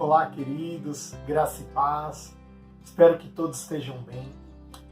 Olá, queridos, graça e paz. Espero que todos estejam bem.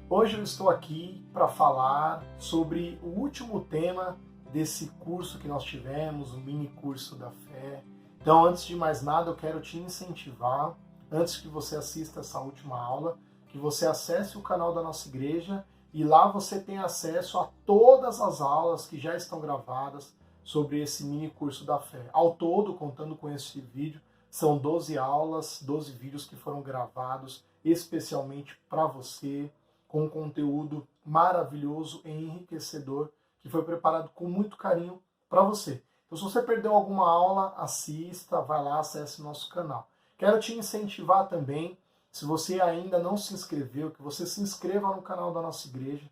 Hoje eu estou aqui para falar sobre o último tema desse curso que nós tivemos, o mini curso da fé. Então, antes de mais nada, eu quero te incentivar, antes que você assista essa última aula, que você acesse o canal da nossa igreja e lá você tem acesso a todas as aulas que já estão gravadas sobre esse mini curso da fé. Ao todo, contando com esse vídeo, são 12 aulas, 12 vídeos que foram gravados especialmente para você, com um conteúdo maravilhoso e enriquecedor, que foi preparado com muito carinho para você. Então, se você perdeu alguma aula, assista, vai lá, acesse o nosso canal. Quero te incentivar também, se você ainda não se inscreveu, que você se inscreva no canal da nossa igreja.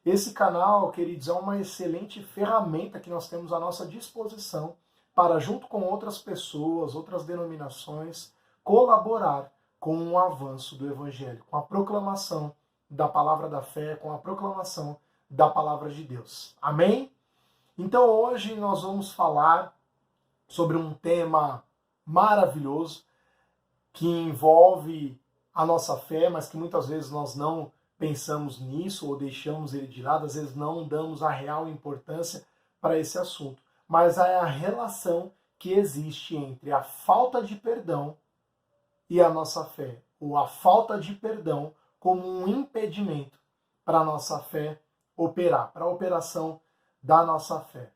Esse canal, queridos, é uma excelente ferramenta que nós temos à nossa disposição para, junto com outras pessoas, outras denominações, colaborar com o avanço do Evangelho, com a proclamação da palavra da fé, com a proclamação da palavra de Deus. Amém? Então hoje nós vamos falar sobre um tema maravilhoso que envolve a nossa fé, mas que muitas vezes nós não pensamos nisso ou deixamos ele de lado, às vezes não damos a real importância para esse assunto. Mas é a relação que existe entre a falta de perdão e a nossa fé, ou a falta de perdão como um impedimento para a nossa fé operar, para a operação da nossa fé.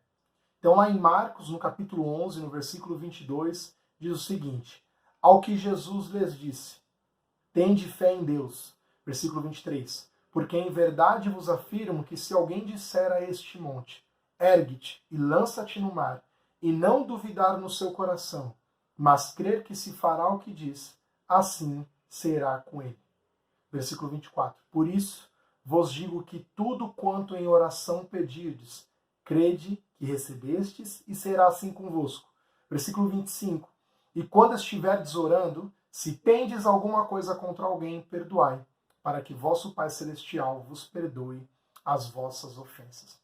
Então lá em Marcos, no capítulo 11, no versículo 22, diz o seguinte: ao que Jesus lhes disse, tende fé em Deus. Versículo 23, porque em verdade vos afirmo que se alguém disser a este monte, ergue-te e lança-te no mar, e não duvidar no seu coração, mas crer que se fará o que diz, assim será com ele. Versículo 24, por isso vos digo que tudo quanto em oração pedirdes, crede que recebestes e será assim convosco. Versículo 25, e quando estiverdes orando, se tendes alguma coisa contra alguém, perdoai, para que vosso Pai Celestial vos perdoe as vossas ofensas.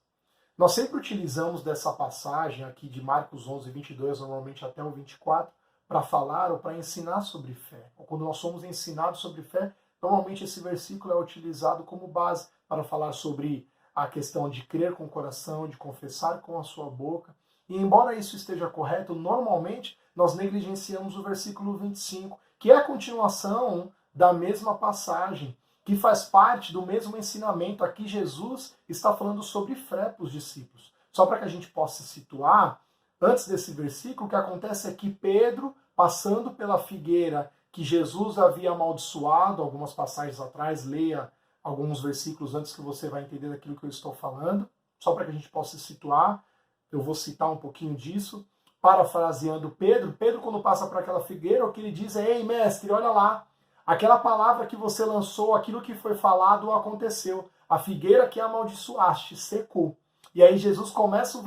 Nós sempre utilizamos dessa passagem aqui de Marcos 11, 22, normalmente até o 24, para falar ou para ensinar sobre fé. Ou quando nós somos ensinados sobre fé, normalmente esse versículo é utilizado como base para falar sobre a questão de crer com o coração, de confessar com a sua boca. E embora isso esteja correto, normalmente nós negligenciamos o versículo 25, que é a continuação da mesma passagem, que faz parte do mesmo ensinamento. Aqui Jesus está falando sobre fé para os discípulos. Só para que a gente possa situar, antes desse versículo, o que acontece é que Pedro, passando pela figueira que Jesus havia amaldiçoado, algumas passagens atrás, leia alguns versículos antes que você vai entender daquilo que eu estou falando, só para que a gente possa situar, eu vou citar um pouquinho disso, parafraseando Pedro. Pedro, quando passa por aquela figueira, o que ele diz é: ei, mestre, olha lá, aquela palavra que você lançou, aquilo que foi falado aconteceu. A figueira que amaldiçoaste secou. E aí Jesus começa o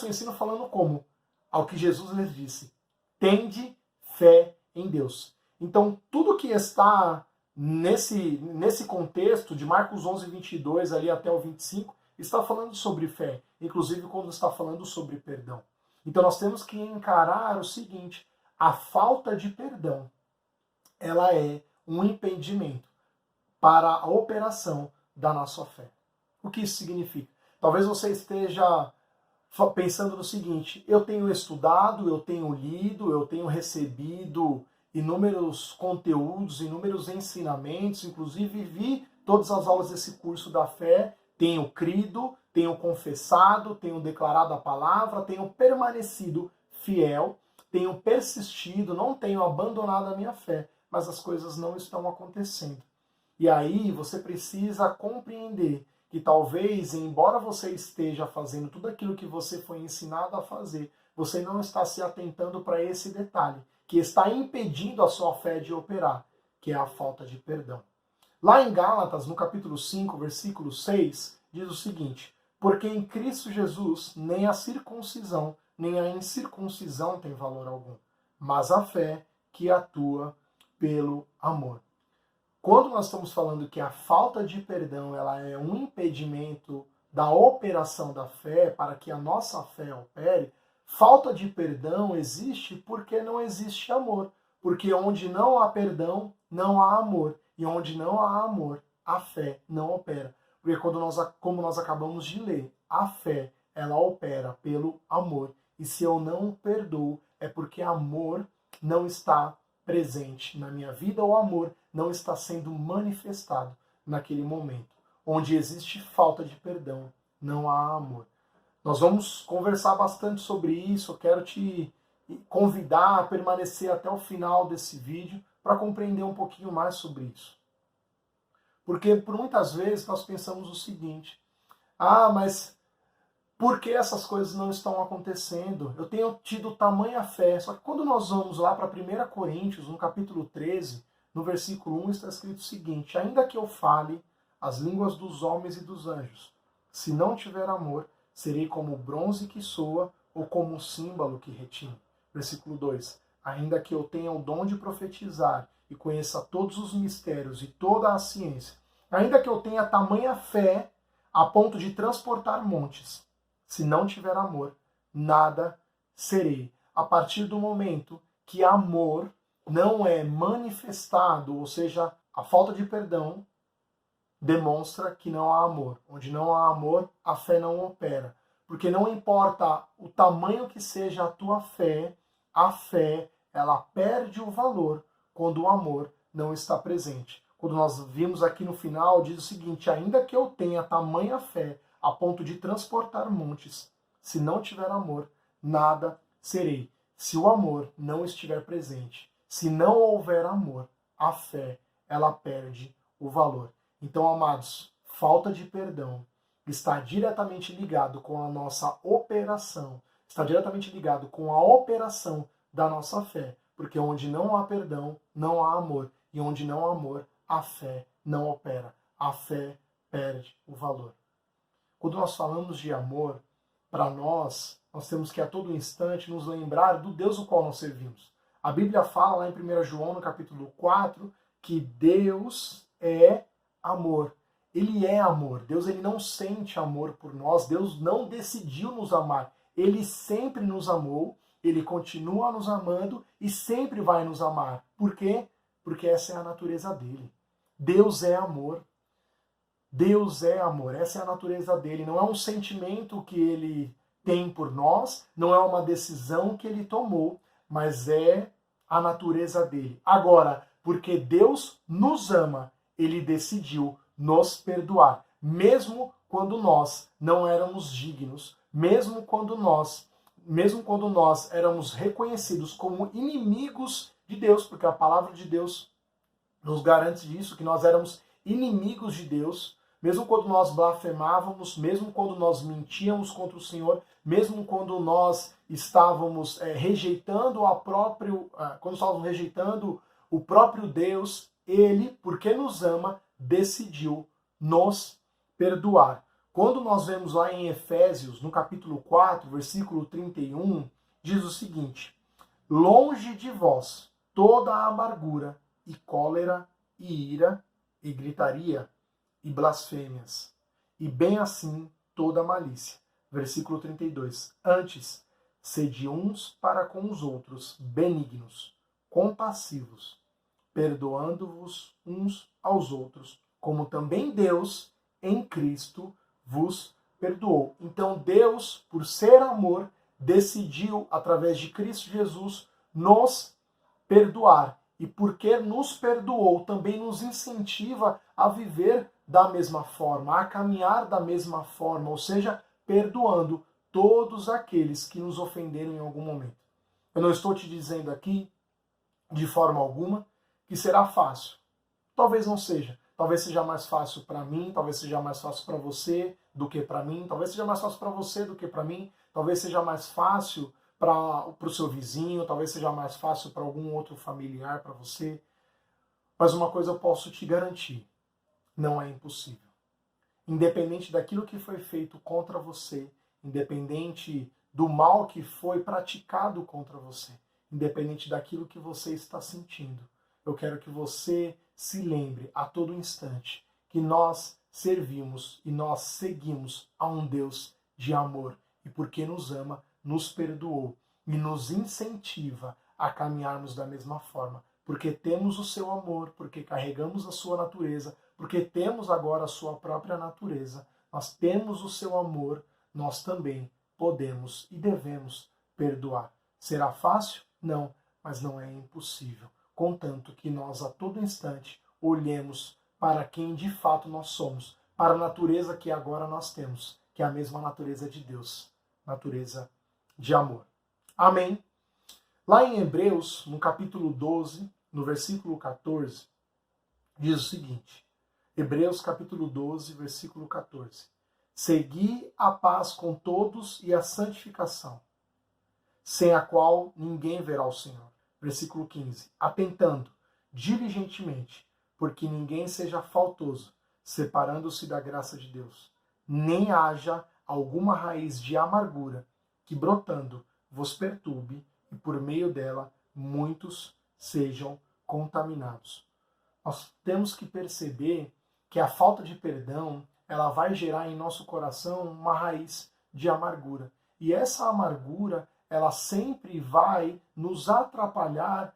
ensino falando como? Ao que Jesus lhes disse: tende fé em Deus. Então, tudo que está nesse contexto de Marcos 11, 22 ali até o 25, está falando sobre fé, inclusive quando está falando sobre perdão. Então nós temos que encarar o seguinte: a falta de perdão, ela é um impedimento para a operação da nossa fé. O que isso significa? Talvez você esteja pensando no seguinte: eu tenho estudado, eu tenho lido, eu tenho recebido inúmeros conteúdos, inúmeros ensinamentos, inclusive vi todas as aulas desse curso da fé, tenho crido, tenho confessado, tenho declarado a palavra, tenho permanecido fiel, tenho persistido, não tenho abandonado a minha fé, mas as coisas não estão acontecendo. E aí você precisa compreender que talvez, embora você esteja fazendo tudo aquilo que você foi ensinado a fazer, você não está se atentando para esse detalhe, que está impedindo a sua fé de operar, que é a falta de perdão. Lá em Gálatas, no capítulo 5, versículo 6, diz o seguinte: porque em Cristo Jesus nem a circuncisão, nem a incircuncisão tem valor algum, mas a fé que atua pelo amor. Quando nós estamos falando que a falta de perdão ela é um impedimento da operação da fé, para que a nossa fé opere, Falta de perdão existe porque não existe amor. Porque onde não há perdão, não há amor. E onde não há amor, a fé não opera. Porque como nós acabamos de ler, a fé, ela opera pelo amor. E se eu não perdoo, é porque amor não está presente na minha vida, ou amor não está sendo manifestado naquele momento. Onde existe falta de perdão, não há amor. Nós vamos conversar bastante sobre isso. Eu quero te convidar a permanecer até o final desse vídeo para compreender um pouquinho mais sobre isso. Porque por muitas vezes nós pensamos o seguinte: mas por que essas coisas não estão acontecendo? Eu tenho tido tamanha fé. Só que quando nós vamos lá para 1 Coríntios, no capítulo 13, no versículo 1, está escrito o seguinte: ainda que eu fale as línguas dos homens e dos anjos, se não tiver amor, serei como o bronze que soa ou como um símbolo que retine. Versículo 2. Ainda que eu tenha o dom de profetizar e conheça todos os mistérios e toda a ciência, ainda que eu tenha tamanha fé a ponto de transportar montes, se não tiver amor, nada serei. A partir do momento que amor não é manifestado, ou seja, a falta de perdão, demonstra que não há amor. Onde não há amor, a fé não opera. Porque não importa o tamanho que seja a tua fé, a fé, ela perde o valor quando o amor não está presente. Quando nós vimos aqui no final, diz o seguinte: ainda que eu tenha tamanha fé a ponto de transportar montes, se não tiver amor, nada serei. Se o amor não estiver presente, se não houver amor, a fé, ela perde o valor. Então, amados, falta de perdão está diretamente ligado com a nossa operação, está diretamente ligado com a operação da nossa fé, porque onde não há perdão, não há amor, e onde não há amor, a fé não opera, a fé perde o valor. Quando nós falamos de amor, para nós temos que a todo instante nos lembrar do Deus o qual nós servimos. A Bíblia fala lá em 1 João, no capítulo 4, que Deus é amor. Ele é amor. Deus, ele não sente amor por nós. Deus não decidiu nos amar. Ele sempre nos amou. Ele continua nos amando e sempre vai nos amar. Por quê? Porque essa é a natureza dele. Deus é amor. Deus é amor. Essa é a natureza dele. Não é um sentimento que ele tem por nós, não é uma decisão que ele tomou, mas é a natureza dele. Agora, porque Deus nos ama, ele decidiu nos perdoar, mesmo quando nós não éramos dignos, mesmo quando nós éramos reconhecidos como inimigos de Deus, porque a palavra de Deus nos garante disso, que nós éramos inimigos de Deus, mesmo quando nós blasfemávamos, mesmo quando nós mentíamos contra o Senhor, mesmo quando nós estávamos rejeitando o próprio Deus, ele, porque nos ama, decidiu nos perdoar. Quando nós vemos lá em Efésios, no capítulo 4, versículo 31, diz o seguinte: longe de vós toda a amargura e cólera e ira e gritaria e blasfêmias, e bem assim toda a malícia. Versículo 32. Antes, sede uns para com os outros benignos, compassivos, perdoando-vos uns aos outros, como também Deus, em Cristo, vos perdoou. Então Deus, por ser amor, decidiu, através de Cristo Jesus, nos perdoar. E porque nos perdoou, também nos incentiva a viver da mesma forma, a caminhar da mesma forma, ou seja, perdoando todos aqueles que nos ofenderam em algum momento. Eu não estou te dizendo aqui, de forma alguma, que será fácil. Talvez não seja. Talvez seja mais fácil para mim, talvez seja mais fácil para você do que para mim, talvez seja mais fácil para você do que para mim, talvez seja mais fácil para o seu vizinho, talvez seja mais fácil para algum outro familiar, para você. Mas uma coisa eu posso te garantir, não é impossível. Independente daquilo que foi feito contra você, independente do mal que foi praticado contra você, independente daquilo que você está sentindo, eu quero que você se lembre a todo instante que nós servimos e nós seguimos a um Deus de amor. E porque nos ama, nos perdoou e nos incentiva a caminharmos da mesma forma, porque temos o seu amor, porque carregamos a sua natureza, porque temos agora a sua própria natureza, nós temos o seu amor, nós também podemos e devemos perdoar. Será fácil? Não, mas não é impossível, contanto que nós a todo instante olhemos para quem de fato nós somos, para a natureza que agora nós temos, que é a mesma natureza de Deus, natureza de amor. Amém? Lá em Hebreus, no capítulo 12, no versículo 14, diz o seguinte, Hebreus capítulo 12, versículo 14. Segui a paz com todos e a santificação, sem a qual ninguém verá o Senhor. Versículo 15. Atentando diligentemente, porque ninguém seja faltoso, separando-se da graça de Deus, nem haja alguma raiz de amargura que, brotando, vos perturbe, e por meio dela muitos sejam contaminados. Nós temos que perceber que a falta de perdão, ela vai gerar em nosso coração uma raiz de amargura. E essa amargura, ela sempre vai nos atrapalhar,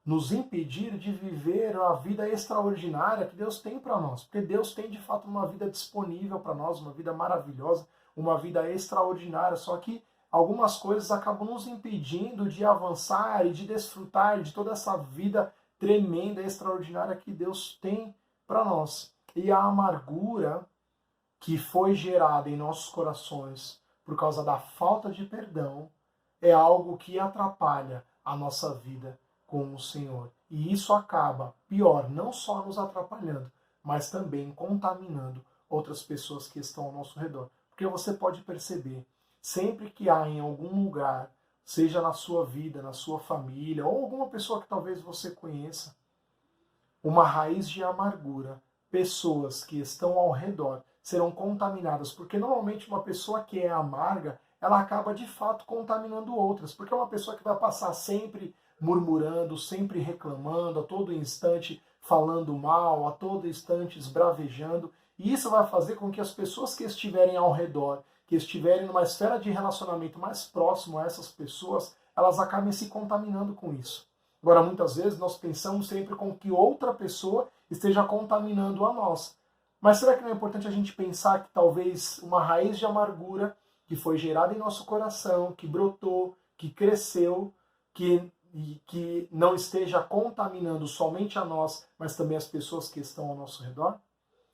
nos impedir de viver a vida extraordinária que Deus tem para nós. Porque Deus tem, de fato, uma vida disponível para nós, uma vida maravilhosa, uma vida extraordinária. Só que algumas coisas acabam nos impedindo de avançar e de desfrutar de toda essa vida tremenda, extraordinária que Deus tem para nós. E a amargura que foi gerada em nossos corações por causa da falta de perdão é algo que atrapalha a nossa vida com o Senhor. E isso acaba, pior, não só nos atrapalhando, mas também contaminando outras pessoas que estão ao nosso redor. Porque você pode perceber, sempre que há em algum lugar, seja na sua vida, na sua família, ou alguma pessoa que talvez você conheça, uma raiz de amargura, pessoas que estão ao redor serão contaminadas, porque normalmente uma pessoa que é amarga, ela acaba de fato contaminando outras, porque é uma pessoa que vai passar sempre murmurando, sempre reclamando, a todo instante falando mal, a todo instante esbravejando, e isso vai fazer com que as pessoas que estiverem ao redor, que estiverem numa esfera de relacionamento mais próximo a essas pessoas, elas acabem se contaminando com isso. Agora, muitas vezes, nós pensamos sempre com que outra pessoa esteja contaminando a nós. Mas será que não é importante a gente pensar que talvez uma raiz de amargura que foi gerada em nosso coração, que brotou, que cresceu, que não esteja contaminando somente a nós, mas também as pessoas que estão ao nosso redor?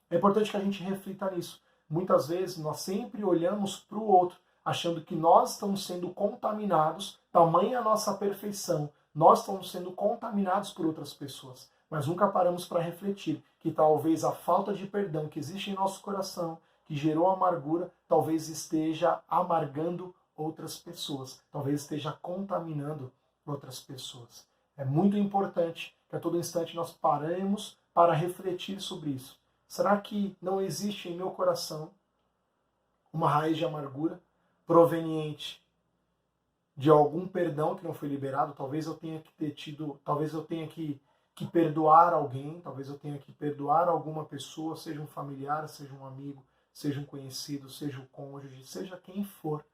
É importante que a gente reflita nisso. Muitas vezes nós sempre olhamos para o outro, achando que nós estamos sendo contaminados, tamanha a nossa perfeição, nós estamos sendo contaminados por outras pessoas. Mas nunca paramos para refletir que talvez a falta de perdão que existe em nosso coração, que gerou amargura, talvez esteja amargando outras pessoas, talvez esteja contaminando outras pessoas. É muito importante que a todo instante nós paremos para refletir sobre isso. Será que não existe em meu coração uma raiz de amargura proveniente de algum perdão que não foi liberado? Talvez eu tenha que ter tido, talvez eu tenha que perdoar alguém, talvez eu tenha que perdoar alguma pessoa, seja um familiar, seja um amigo, seja um conhecido, seja um cônjuge, seja quem for.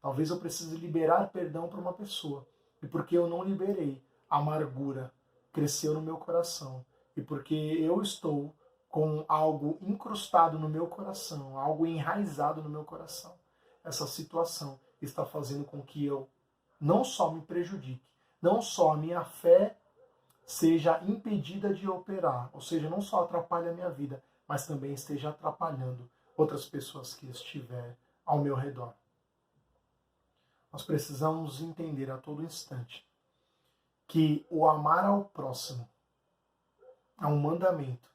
Talvez eu precise liberar perdão para uma pessoa. E porque eu não liberei, a amargura cresceu no meu coração. E porque eu estou com algo incrustado no meu coração, algo enraizado no meu coração, essa situação está fazendo com que eu não só me prejudique, não só a minha fé seja impedida de operar, ou seja, não só atrapalhe a minha vida, mas também esteja atrapalhando outras pessoas que estiverem ao meu redor. Nós precisamos entender a todo instante que o amar ao próximo é um mandamento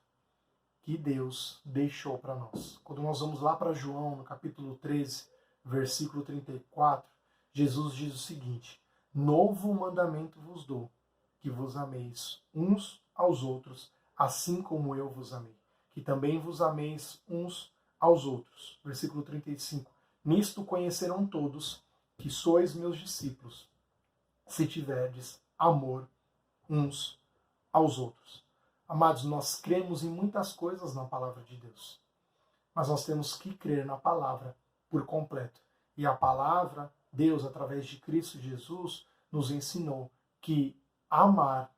que Deus deixou para nós. Quando nós vamos lá para João, no capítulo 13, versículo 34, Jesus diz o seguinte: novo mandamento vos dou, que vos ameis uns aos outros, assim como eu vos amei. Que também vos ameis uns aos outros. Versículo 35. Nisto conhecerão todos que sois meus discípulos, se tiverdes amor uns aos outros. Amados, nós cremos em muitas coisas na palavra de Deus, mas nós temos que crer na palavra por completo. E a palavra Deus, através de Cristo Jesus, nos ensinou que amar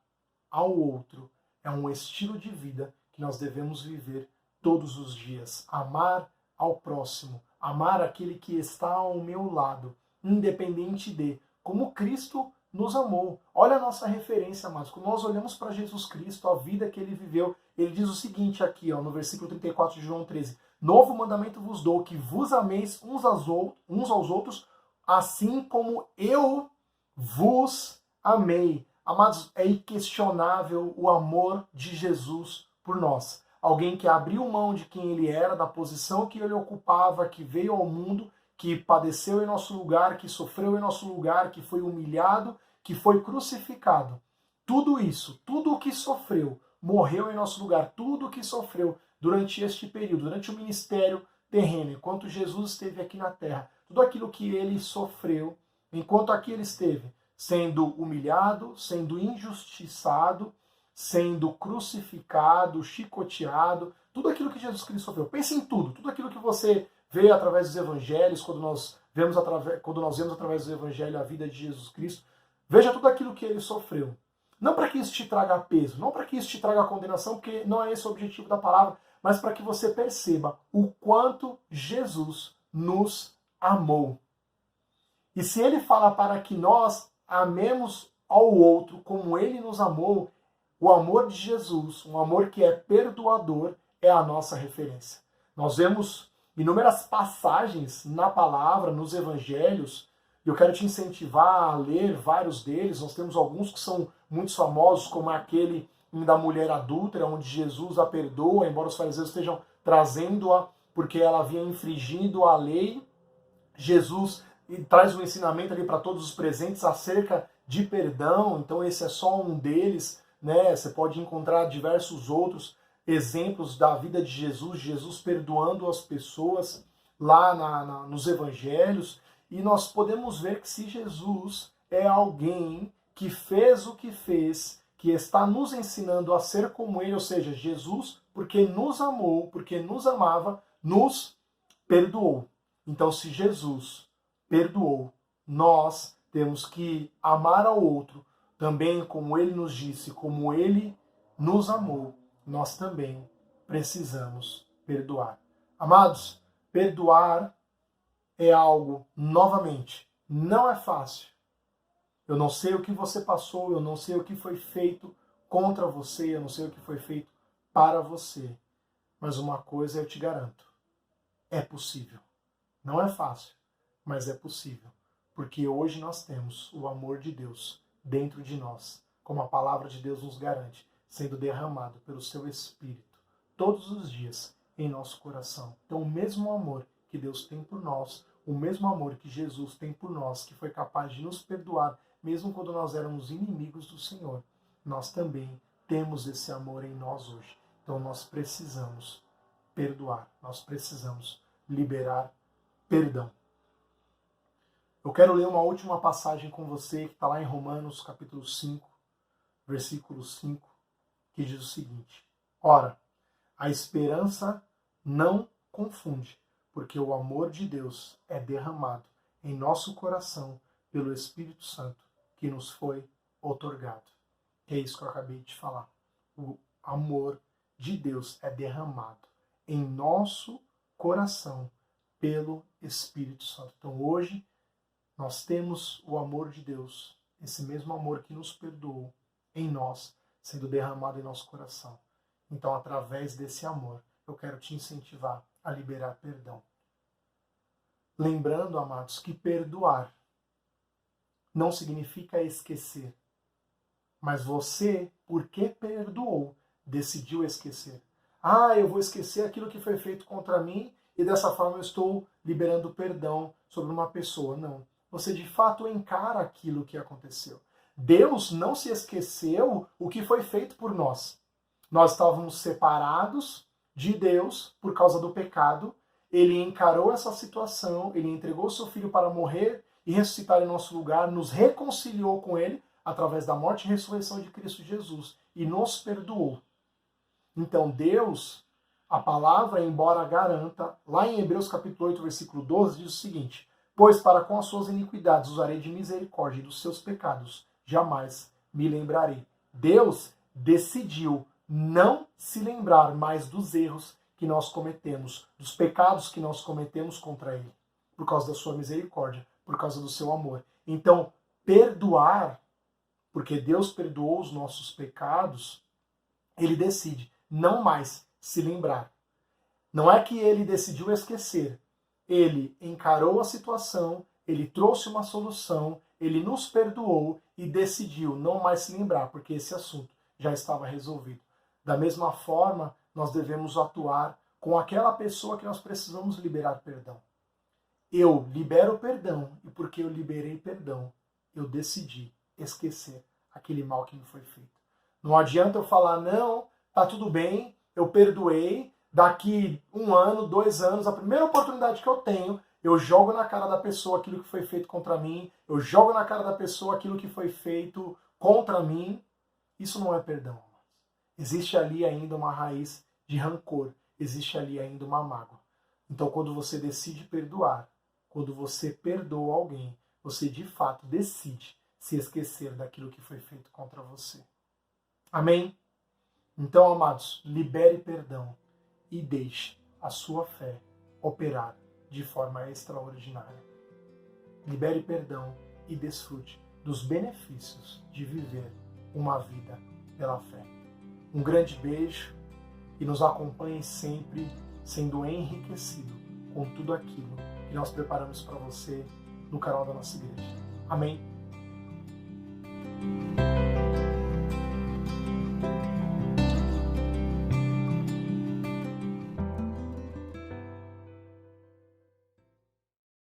ao outro é um estilo de vida que nós devemos viver todos os dias. Amar ao próximo, amar aquele que está ao meu lado, independente de como Cristo nos amou. Olha a nossa referência, amados. Quando nós olhamos para Jesus Cristo, a vida que ele viveu, ele diz o seguinte aqui, no versículo 34 de João 13: Novo mandamento vos dou, que vos ameis uns aos outros, assim como eu vos amei. Amados, é inquestionável o amor de Jesus por nós. Alguém que abriu mão de quem ele era, da posição que ele ocupava, que veio ao mundo, que padeceu em nosso lugar, que sofreu em nosso lugar, que foi humilhado, que foi crucificado. Tudo isso, tudo o que sofreu, morreu em nosso lugar, tudo o que sofreu durante este período, durante o ministério terreno, enquanto Jesus esteve aqui na terra, tudo aquilo que ele sofreu, enquanto aqui ele esteve, sendo humilhado, sendo injustiçado, sendo crucificado, chicoteado, tudo aquilo que Jesus Cristo sofreu. Pense em tudo aquilo que você vê através dos evangelhos, quando nós vemos através do evangelho a vida de Jesus Cristo, veja tudo aquilo que ele sofreu. Não para que isso te traga peso, não para que isso te traga condenação, porque não é esse o objetivo da palavra, mas para que você perceba o quanto Jesus nos amou. E se ele fala para que nós amemos ao outro como ele nos amou, o amor de Jesus, um amor que é perdoador, é a nossa referência. Nós vemos inúmeras passagens na palavra, nos evangelhos, e eu quero te incentivar a ler vários deles. Nós temos alguns que são muito famosos, como aquele da mulher adúltera, onde Jesus a perdoa, embora os fariseus estejam trazendo-a porque ela havia infringido a lei. Jesus traz um ensinamento ali para todos os presentes acerca de perdão, então esse é só um deles, né? Você pode encontrar diversos outros exemplos da vida de Jesus perdoando as pessoas lá nos evangelhos, e nós podemos ver que se Jesus é alguém que fez o que fez, que está nos ensinando a ser como ele, ou seja, Jesus, porque nos amou, porque nos amava, nos perdoou. Então, se Jesus perdoou, nós temos que amar ao outro também como ele nos disse, como ele nos amou. Nós também precisamos perdoar. Amados, perdoar é algo, novamente, não é fácil. Eu não sei o que você passou, eu não sei o que foi feito contra você, eu não sei o que foi feito para você. Mas uma coisa eu te garanto, é possível. Não é fácil, mas é possível. Porque hoje nós temos o amor de Deus dentro de nós, como a palavra de Deus nos garante, sendo derramado pelo seu Espírito todos os dias em nosso coração. Então o mesmo amor que Deus tem por nós, o mesmo amor que Jesus tem por nós, que foi capaz de nos perdoar, mesmo quando nós éramos inimigos do Senhor, nós também temos esse amor em nós hoje. Então nós precisamos perdoar, nós precisamos liberar perdão. Eu quero ler uma última passagem com você, que está lá em Romanos, capítulo 5, versículo 5, que diz o seguinte: Ora, a esperança não confunde, porque o amor de Deus é derramado em nosso coração pelo Espírito Santo que nos foi outorgado. É isso que eu acabei de falar. O amor de Deus é derramado em nosso coração pelo Espírito Santo. Então hoje nós temos o amor de Deus, esse mesmo amor que nos perdoou em nós, sendo derramado em nosso coração. Então, através desse amor, eu quero te incentivar a liberar perdão. Lembrando, amados, que perdoar não significa esquecer. Mas você, porque perdoou, decidiu esquecer. Eu vou esquecer aquilo que foi feito contra mim e dessa forma eu estou liberando perdão sobre uma pessoa. Não. Você de fato encara aquilo que aconteceu. Deus não se esqueceu o que foi feito por nós. Nós estávamos separados de Deus por causa do pecado. Ele encarou essa situação, ele entregou seu filho para morrer e ressuscitar em nosso lugar, nos reconciliou com ele através da morte e ressurreição de Cristo Jesus e nos perdoou. Então Deus, a palavra, embora garanta, lá em Hebreus capítulo 8, versículo 12, diz o seguinte: Pois para com as suas iniquidades usarei de misericórdia, e dos seus pecados jamais me lembrarei. Deus decidiu não se lembrar mais dos erros que nós cometemos, dos pecados que nós cometemos contra Ele, por causa da sua misericórdia, por causa do seu amor. Então, perdoar, porque Deus perdoou os nossos pecados, Ele decide não mais se lembrar. Não é que Ele decidiu esquecer. Ele encarou a situação, Ele trouxe uma solução, Ele nos perdoou e decidiu não mais se lembrar, porque esse assunto já estava resolvido. Da mesma forma, nós devemos atuar com aquela pessoa que nós precisamos liberar perdão. Eu libero perdão, e porque eu liberei perdão, eu decidi esquecer aquele mal que me foi feito. Não adianta eu falar, não, tá tudo bem, eu perdoei, daqui 1 ano, 2 anos, a primeira oportunidade que eu tenho, eu jogo na cara da pessoa aquilo que foi feito contra mim, eu jogo na cara da pessoa aquilo que foi feito contra mim. Isso não é perdão. Existe ali ainda uma raiz de rancor, existe ali ainda uma mágoa. Então, quando você decide perdoar, quando você perdoa alguém, você de fato decide se esquecer daquilo que foi feito contra você. Amém? Então, amados, libere perdão e deixe a sua fé operar de forma extraordinária. Libere perdão e desfrute dos benefícios de viver uma vida pela fé. Um grande beijo e nos acompanhe sempre sendo enriquecido com tudo aquilo que nós preparamos para você no canal da nossa igreja. Amém?